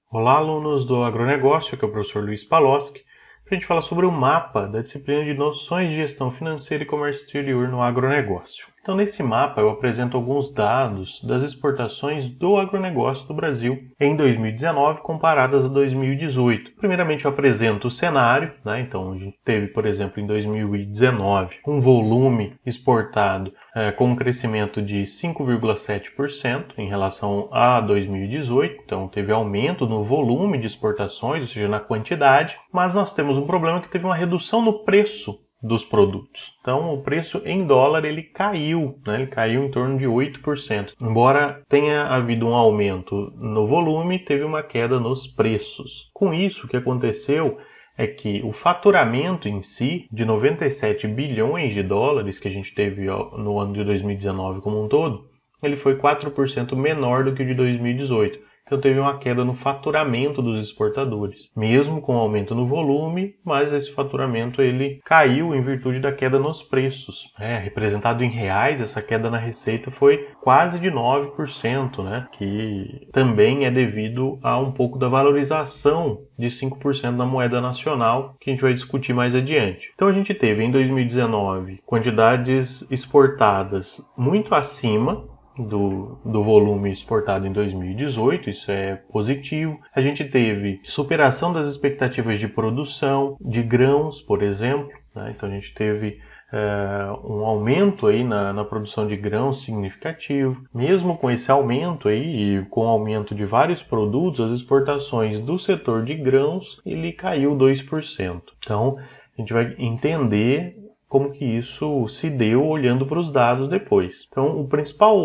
Olá, alunos do agronegócio, aqui é o professor Luiz Paloski, para a gente falar sobre o mapa da disciplina de noções de gestão financeira e comércio exterior no agronegócio. Então, nesse mapa, eu apresento alguns dados das exportações do agronegócio do Brasil em 2019 comparadas a 2018. Primeiramente, eu apresento o cenário, Então, a gente teve, por exemplo, em 2019, um volume exportado com um crescimento de 5,7% em relação a 2018. Então, teve aumento no volume de exportações, ou seja, na quantidade, mas nós temos um problema que teve uma redução no preço dos produtos. Então, o preço em dólar ele caiu em torno de 8%. Embora tenha havido um aumento no volume, teve uma queda nos preços. Com isso, o que aconteceu é que o faturamento em si, de 97 bilhões de dólares que a gente teve no ano de 2019 como um todo, ele foi 4% menor do que o de 2018. Então teve uma queda no faturamento dos exportadores, mesmo com aumento no volume, mas esse faturamento ele caiu em virtude da queda nos preços. Representado em reais, essa queda na receita foi quase de 9%, que também é devido a um pouco da valorização de 5% da moeda nacional, que a gente vai discutir mais adiante. Então a gente teve em 2019 quantidades exportadas muito acima do volume exportado em 2018, isso é positivo. A gente teve superação das expectativas de produção de grãos, por exemplo, Então a gente teve um aumento aí na produção de grãos significativo. Mesmo com esse aumento aí, e com o aumento de vários produtos, as exportações do setor de grãos ele caiu 2%. Então a gente vai entender como que isso se deu olhando para os dados depois. Então, o principal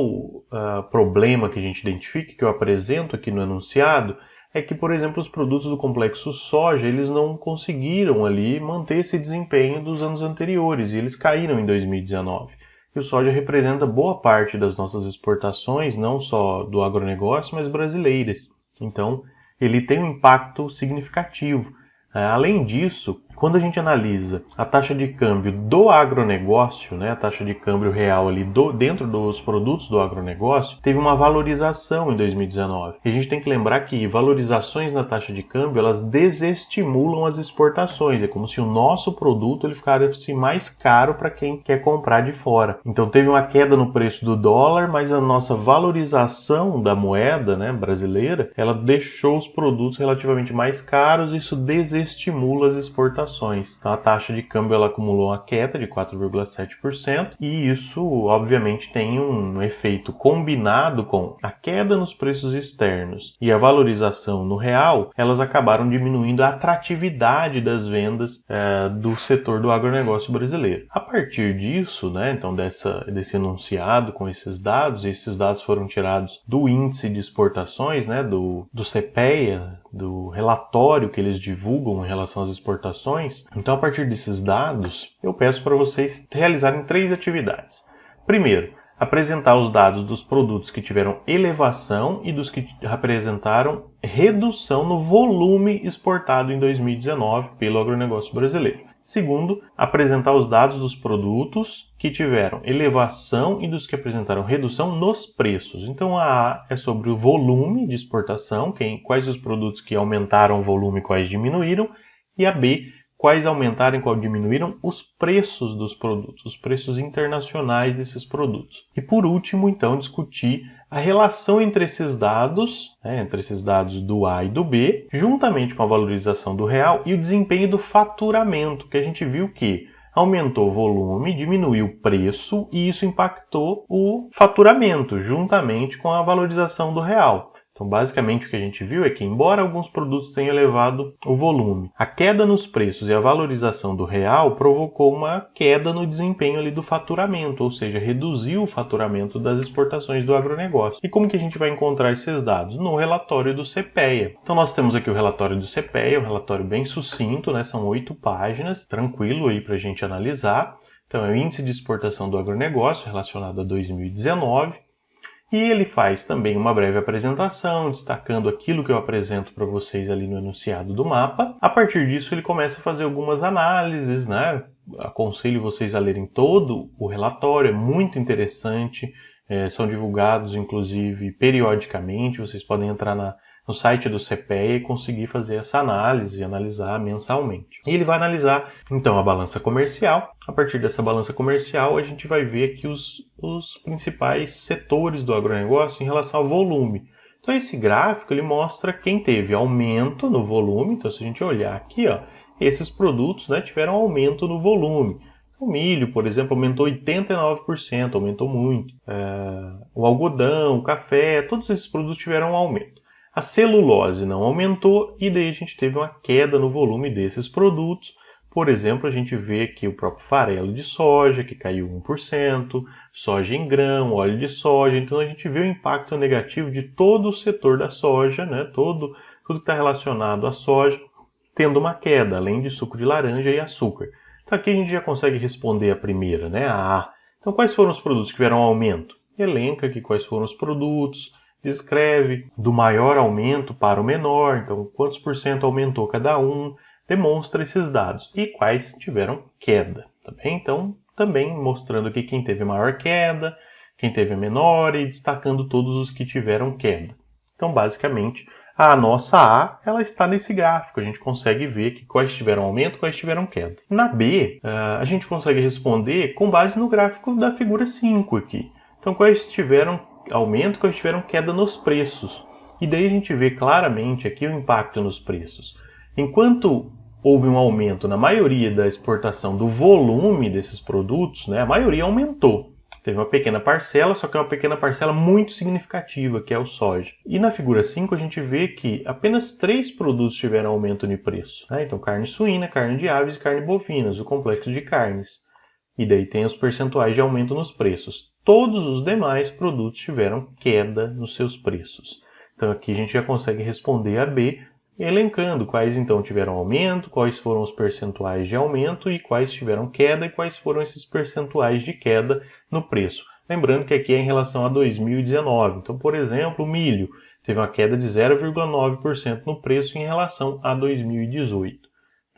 problema que a gente identifica, que eu apresento aqui no enunciado, é que, por exemplo, os produtos do complexo soja, eles não conseguiram ali manter esse desempenho dos anos anteriores, e eles caíram em 2019. E o soja representa boa parte das nossas exportações, não só do agronegócio, mas brasileiras. Então, ele tem um impacto significativo. Além disso, quando a gente analisa a taxa de câmbio do agronegócio, a taxa de câmbio real ali dentro dos produtos do agronegócio, teve uma valorização em 2019. E a gente tem que lembrar que valorizações na taxa de câmbio, elas desestimulam as exportações. É como se o nosso produto ele ficasse mais caro para quem quer comprar de fora. Então teve uma queda no preço do dólar, mas a nossa valorização da moeda brasileira, ela deixou os produtos relativamente mais caros, isso desestimula as exportações. Então a taxa de câmbio ela acumulou uma queda de 4,7% e isso obviamente tem um efeito combinado com a queda nos preços externos e a valorização no real, elas acabaram diminuindo a atratividade das vendas do setor do agronegócio brasileiro. A partir disso, então desse enunciado com esses dados foram tirados do índice de exportações, do CPEA, do relatório que eles divulgam em relação às exportações. Então, a partir desses dados, eu peço para vocês realizarem 3 atividades. Primeiro, apresentar os dados dos produtos que tiveram elevação e dos que apresentaram redução no volume exportado em 2019 pelo agronegócio brasileiro. Segundo, apresentar os dados dos produtos que tiveram elevação e dos que apresentaram redução nos preços. Então, a A é sobre o volume de exportação, quais os produtos que aumentaram o volume e quais diminuíram, e a B, quais aumentaram e quais diminuíram os preços dos produtos, os preços internacionais desses produtos. E por último, então, discutir a relação entre esses dados do A e do B, juntamente com a valorização do real e o desempenho do faturamento, que a gente viu que aumentou o volume, diminuiu o preço e isso impactou o faturamento, juntamente com a valorização do real. Então, basicamente, o que a gente viu é que, embora alguns produtos tenham elevado o volume, a queda nos preços e a valorização do real provocou uma queda no desempenho ali do faturamento, ou seja, reduziu o faturamento das exportações do agronegócio. E como que a gente vai encontrar esses dados? No relatório do CPEA. Então, nós temos aqui o relatório do CPEA, um relatório bem sucinto, são 8 páginas, tranquilo aí para a gente analisar. Então, é o índice de exportação do agronegócio relacionado a 2019. E ele faz também uma breve apresentação, destacando aquilo que eu apresento para vocês ali no enunciado do mapa. A partir disso, ele começa a fazer algumas análises, Aconselho vocês a lerem todo o relatório, é muito interessante. São divulgados, inclusive, periodicamente. Vocês podem entrar no site do CPEA e conseguir fazer essa análise e analisar mensalmente. E ele vai analisar, então, a balança comercial. A partir dessa balança comercial, a gente vai ver aqui os principais setores do agronegócio em relação ao volume. Então, esse gráfico ele mostra quem teve aumento no volume. Então, se a gente olhar aqui, ó, esses produtos, né, tiveram aumento no volume. O milho, por exemplo, aumentou 89%, aumentou muito. O algodão, o café, todos esses produtos tiveram um aumento. A celulose não aumentou e daí a gente teve uma queda no volume desses produtos. Por exemplo, a gente vê aqui o próprio farelo de soja, que caiu 1%, soja em grão, óleo de soja. Então a gente vê o impacto negativo de todo o setor da soja, né? Tudo que está relacionado à soja, tendo uma queda, além de suco de laranja e açúcar. Então aqui a gente já consegue responder a primeira, né? A A. Então quais foram os produtos que tiveram aumento? Elenca aqui quais foram os produtos, descreve do maior aumento para o menor, então quantos por cento aumentou cada um, demonstra esses dados e quais tiveram queda, tá bem? Então também mostrando aqui quem teve maior queda, quem teve a menor e destacando todos os que tiveram queda. Então basicamente a nossa A, ela está nesse gráfico, a gente consegue ver que quais tiveram aumento, quais tiveram queda. Na B, a gente consegue responder com base no gráfico da figura 5 aqui. Então, quais tiveram aumento, quais tiveram queda nos preços. E daí a gente vê claramente aqui o impacto nos preços. Enquanto houve um aumento na maioria da exportação do volume desses produtos, né, a maioria aumentou. Teve uma pequena parcela, só que é uma pequena parcela muito significativa, que é o soja. E na figura 5 a gente vê que apenas 3 produtos tiveram aumento de preço. Né? Então, carne suína, carne de aves e carne bovinas, o complexo de carnes. E daí tem os percentuais de aumento nos preços. Todos os demais produtos tiveram queda nos seus preços. Então aqui a gente já consegue responder a B, elencando quais então tiveram aumento, quais foram os percentuais de aumento e quais tiveram queda e quais foram esses percentuais de queda no preço. Lembrando que aqui é em relação a 2019. Então, por exemplo, o milho teve uma queda de 0,9% no preço em relação a 2018.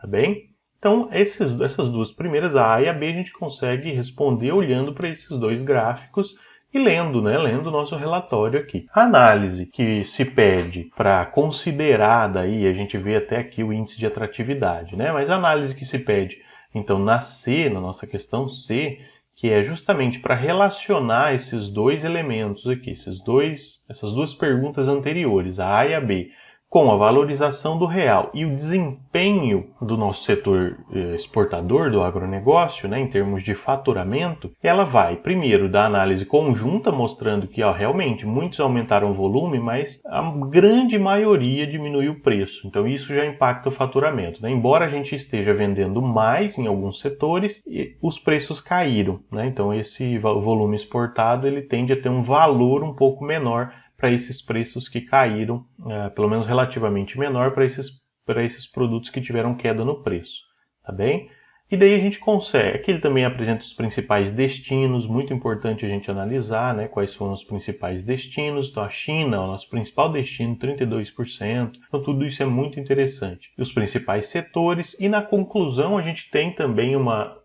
Tá bem? Então, essas duas primeiras, a A e a B, a gente consegue responder olhando para esses dois gráficos e lendo, né? Lendo o nosso relatório aqui. A análise que se pede para considerar, daí a gente vê até aqui o índice de atratividade, né? Mas a análise que se pede, então, na C, na nossa questão C, que é justamente para relacionar esses dois elementos aqui, essas duas perguntas anteriores, a A e a B, com a valorização do real e o desempenho do nosso setor exportador do agronegócio, né, em termos de faturamento, ela vai, primeiro, da análise conjunta, mostrando que realmente muitos aumentaram o volume, mas a grande maioria diminuiu o preço. Então isso já impacta o faturamento. Né? Embora a gente esteja vendendo mais em alguns setores, os preços caíram. Né? Então esse volume exportado ele tende a ter um valor um pouco menor para esses preços que caíram, pelo menos relativamente menor, para esses produtos que tiveram queda no preço, tá bem? E daí a gente consegue, aqui ele também apresenta os principais destinos, muito importante a gente analisar, né, quais foram os principais destinos. Então a China, o nosso principal destino, 32%, então tudo isso é muito interessante. E os principais setores, e na conclusão a gente tem também uma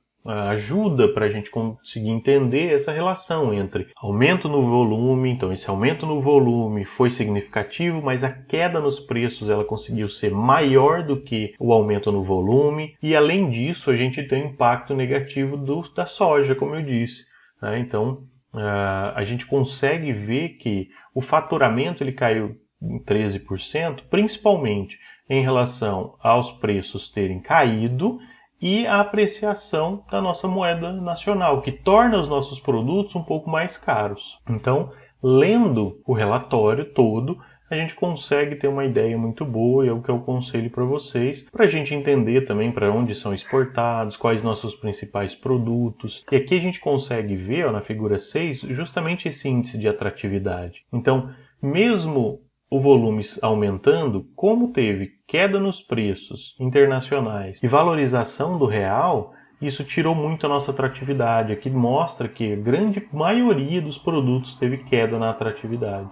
ajuda para a gente conseguir entender essa relação entre aumento no volume, então esse aumento no volume foi significativo, mas a queda nos preços ela conseguiu ser maior do que o aumento no volume, e além disso a gente tem um impacto negativo da soja, como eu disse. Né? Então a gente consegue ver que o faturamento ele caiu em 13%, principalmente em relação aos preços terem caído, e a apreciação da nossa moeda nacional, que torna os nossos produtos um pouco mais caros. Então, lendo o relatório todo, a gente consegue ter uma ideia muito boa, e é o que eu aconselho para vocês, para a gente entender também para onde são exportados, quais nossos principais produtos. E aqui a gente consegue ver, na figura 6, justamente esse índice de atratividade. Então, mesmo o volume aumentando, como teve queda nos preços internacionais e valorização do real, isso tirou muito a nossa atratividade. Aqui mostra que a grande maioria dos produtos teve queda na atratividade.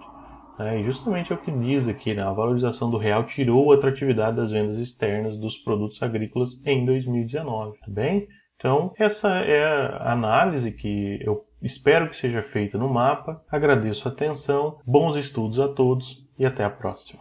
E justamente é o que diz aqui, né? A valorização do real tirou a atratividade das vendas externas dos produtos agrícolas em 2019. Tá bem? Então, essa é a análise que eu espero que seja feita no mapa. Agradeço a atenção, bons estudos a todos e até a próxima.